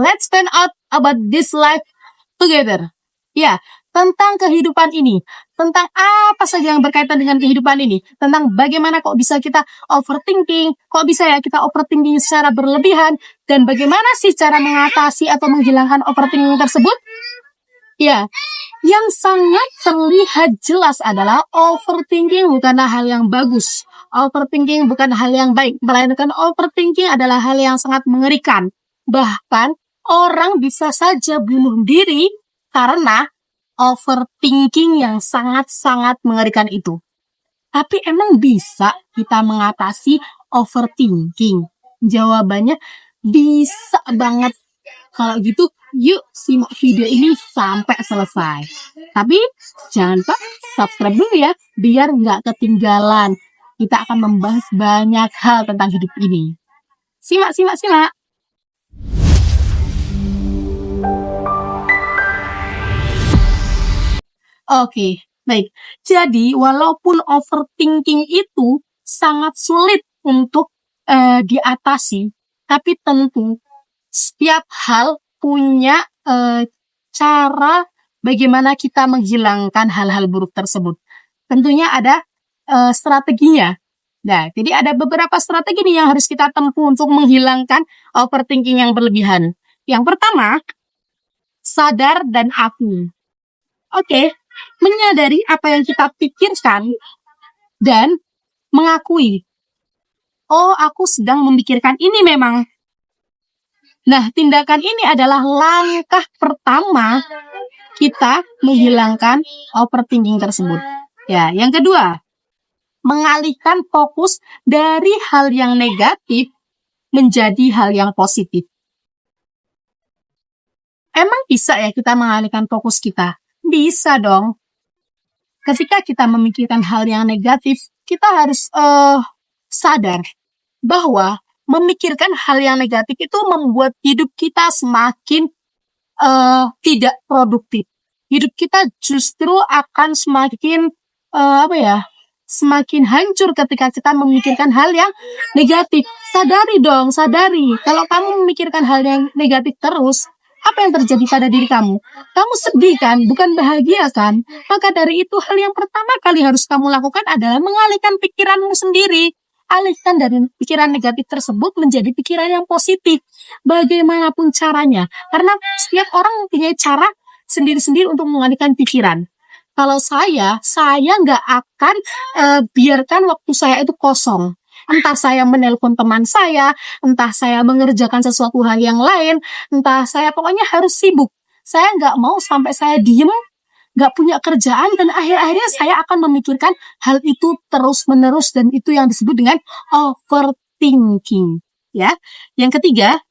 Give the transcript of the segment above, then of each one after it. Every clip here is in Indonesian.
let's find out about this life together. Ya, tentang kehidupan ini, tentang apa saja yang berkaitan dengan kehidupan ini, tentang bagaimana kok bisa kita overthinking, kok bisa ya kita overthinking secara berlebihan, dan bagaimana sih cara mengatasi atau menghilangkan overthinking tersebut. Ya, yang sangat terlihat jelas adalah overthinking bukanlah hal yang bagus. Overthinking bukan hal yang baik, melainkan overthinking adalah hal yang sangat mengerikan. Bahkan, orang bisa saja bunuh diri karena overthinking yang sangat-sangat mengerikan itu. Tapi emang bisa kita mengatasi overthinking? Jawabannya bisa banget. Kalau gitu, yuk simak video ini sampai selesai. Tapi jangan lupa subscribe dulu ya, biar nggak ketinggalan. Kita akan membahas banyak hal tentang hidup ini. Simak. Oke, baik. Jadi, walaupun overthinking itu sangat sulit untuk diatasi, tapi tentu setiap hal punya cara bagaimana kita menghilangkan hal-hal buruk tersebut. Tentunya ada strateginya. Nah, jadi ada beberapa strategi nih yang harus kita tempuh untuk menghilangkan overthinking yang berlebihan. Yang pertama, sadar dan akui. Oke, menyadari apa yang kita pikirkan dan mengakui. Oh, aku sedang memikirkan ini memang. Nah, tindakan ini adalah langkah pertama kita menghilangkan overthinking tersebut. Ya, yang kedua, mengalihkan fokus dari hal yang negatif menjadi hal yang positif. Emang bisa ya kita mengalihkan fokus kita? Bisa dong. Ketika kita memikirkan hal yang negatif, kita harus sadar bahwa memikirkan hal yang negatif itu membuat hidup kita semakin tidak produktif. Hidup kita justru akan semakin semakin hancur ketika kita memikirkan hal yang negatif. Sadari. Kalau kamu memikirkan hal yang negatif terus, apa yang terjadi pada diri kamu? Kamu sedih kan? Bukan bahagia kan? Maka dari itu hal yang pertama kali harus kamu lakukan adalah mengalihkan pikiranmu sendiri. Alihkan dari pikiran negatif tersebut menjadi pikiran yang positif. Bagaimanapun caranya. Karena setiap orang mempunyai cara sendiri-sendiri untuk mengalihkan pikiran. Kalau saya nggak akan biarkan waktu saya itu kosong. Entah saya menelpon teman saya, entah saya mengerjakan sesuatu hal yang lain, entah saya pokoknya harus sibuk. Saya nggak mau sampai saya diem, nggak punya kerjaan, dan akhir-akhirnya saya akan memikirkan hal itu terus-menerus, dan itu yang disebut dengan overthinking. Ya, yang ketiga,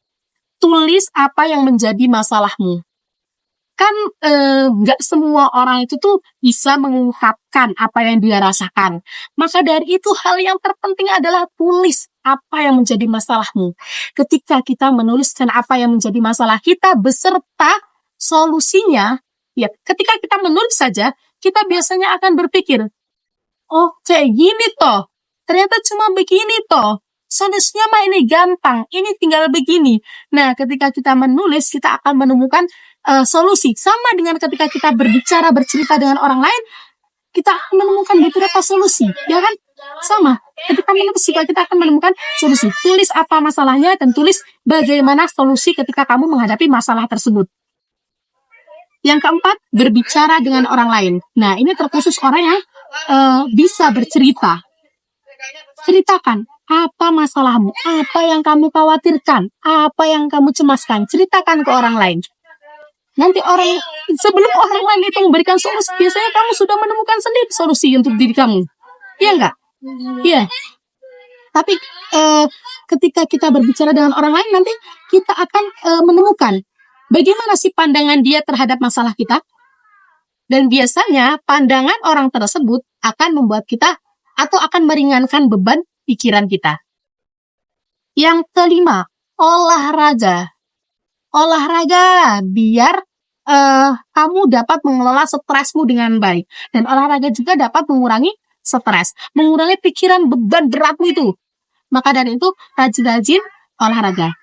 tulis apa yang menjadi masalahmu. Kan nggak semua orang itu tuh bisa mengungkapkan apa yang dia rasakan. Maka dari itu hal yang terpenting adalah tulis apa yang menjadi masalahmu. Ketika kita menuliskan apa yang menjadi masalah kita beserta solusinya, ya ketika kita menulis saja, kita biasanya akan berpikir, oh kayak gini toh, ternyata cuma begini toh. Solusinya mah ini gampang, ini tinggal begini. Nah, ketika kita menulis, kita akan menemukan solusi. Sama dengan ketika kita bercerita dengan orang lain, kita akan menemukan beberapa solusi, ya kan? Sama, ketika menulis juga kita akan menemukan solusi. Tulis apa masalahnya dan tulis bagaimana solusi ketika kamu menghadapi masalah tersebut. Yang keempat, berbicara dengan orang lain. Nah, ini terkhusus orang yang bisa bercerita. Ceritakan apa masalahmu, apa yang kamu khawatirkan, apa yang kamu cemaskan. Ceritakan ke orang lain. Nanti sebelum orang lain itu memberikan solusi, biasanya kamu sudah menemukan sendiri solusi untuk diri kamu. Iya enggak? Iya. Tapi ketika kita berbicara dengan orang lain, nanti kita akan menemukan bagaimana sih pandangan dia terhadap masalah kita. Dan biasanya pandangan orang tersebut akan membuat kita atau akan meringankan beban pikiran kita. Yang kelima, olahraga. Olahraga biar kamu dapat mengelola stresmu dengan baik. Dan olahraga juga dapat mengurangi stres, mengurangi pikiran beban beratmu itu. Maka dari itu, rajin-rajin olahraga.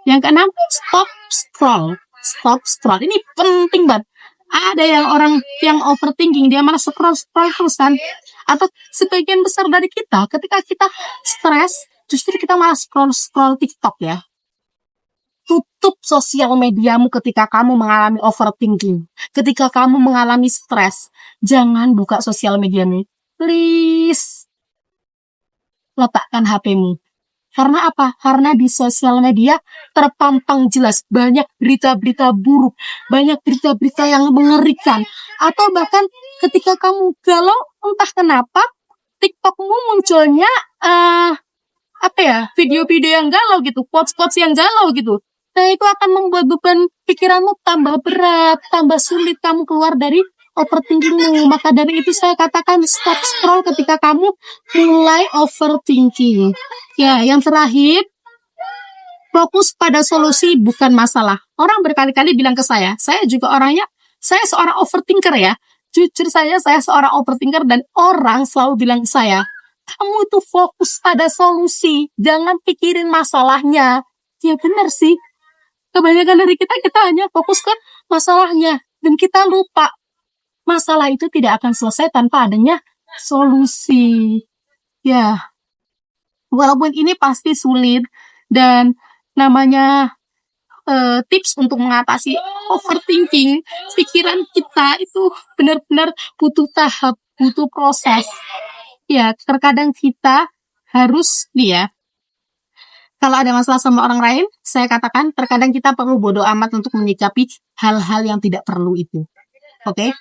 Yang keenam, stop scroll. Stop scroll. Ini penting banget. Ada yang orang yang overthinking, dia malah scroll terus kan. Atau sebagian besar dari kita, ketika kita stres, justru kita malah scroll TikTok ya. Tutup sosial mediamu ketika kamu mengalami overthinking. Ketika kamu mengalami stres, jangan buka sosial mediamu. Please. Letakkan HP-mu. Karena apa? Karena di sosial media terpampang jelas banyak berita-berita buruk, banyak berita-berita yang mengerikan. Atau bahkan ketika kamu galau, entah kenapa, TikTokmu munculnya video-video yang galau gitu, quotes-quotes yang galau gitu. Nah, itu akan membuat beban pikiranmu tambah berat, tambah sulit kamu keluar dari overthinkingmu. Maka dari itu saya katakan stop scroll ketika kamu mulai overthinking. Ya, yang terakhir, fokus pada solusi bukan masalah. Orang berkali-kali bilang ke saya juga orangnya, saya seorang overthinker ya. Jujur saya seorang overthinker dan orang selalu bilang ke saya, kamu tuh fokus pada solusi, jangan pikirin masalahnya. Ya benar sih, kebanyakan dari kita hanya fokus ke masalahnya. Dan kita lupa, masalah itu tidak akan selesai tanpa adanya solusi. Ya, walaupun ini pasti sulit dan namanya tips untuk mengatasi overthinking, pikiran kita itu benar-benar butuh tahap, butuh proses. Ya, terkadang kita harus kalau ada masalah sama orang lain, saya katakan terkadang kita perlu bodoh amat untuk menyikapi hal-hal yang tidak perlu itu. Oke?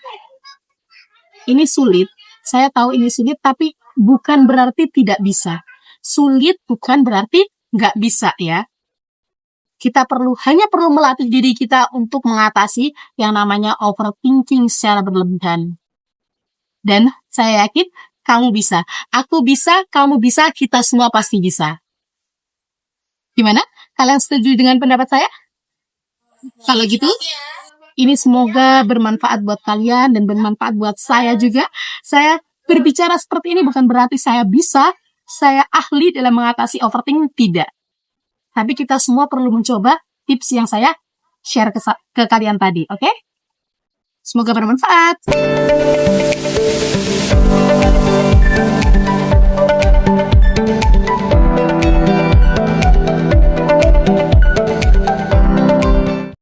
Ini sulit, saya tahu ini sulit, tapi bukan berarti tidak bisa. Sulit bukan berarti nggak bisa ya. Kita hanya perlu melatih diri kita untuk mengatasi yang namanya overthinking secara berlebihan. Dan saya yakin kamu bisa. Aku bisa, kamu bisa, kita semua pasti bisa. Gimana? Kalian setuju dengan pendapat saya? Kalau gitu, ini semoga bermanfaat buat kalian dan bermanfaat buat saya juga. Saya berbicara seperti ini bukan berarti saya bisa, saya ahli dalam mengatasi overthinking, tidak. Tapi kita semua perlu mencoba tips yang saya share ke kalian tadi, oke? Semoga bermanfaat.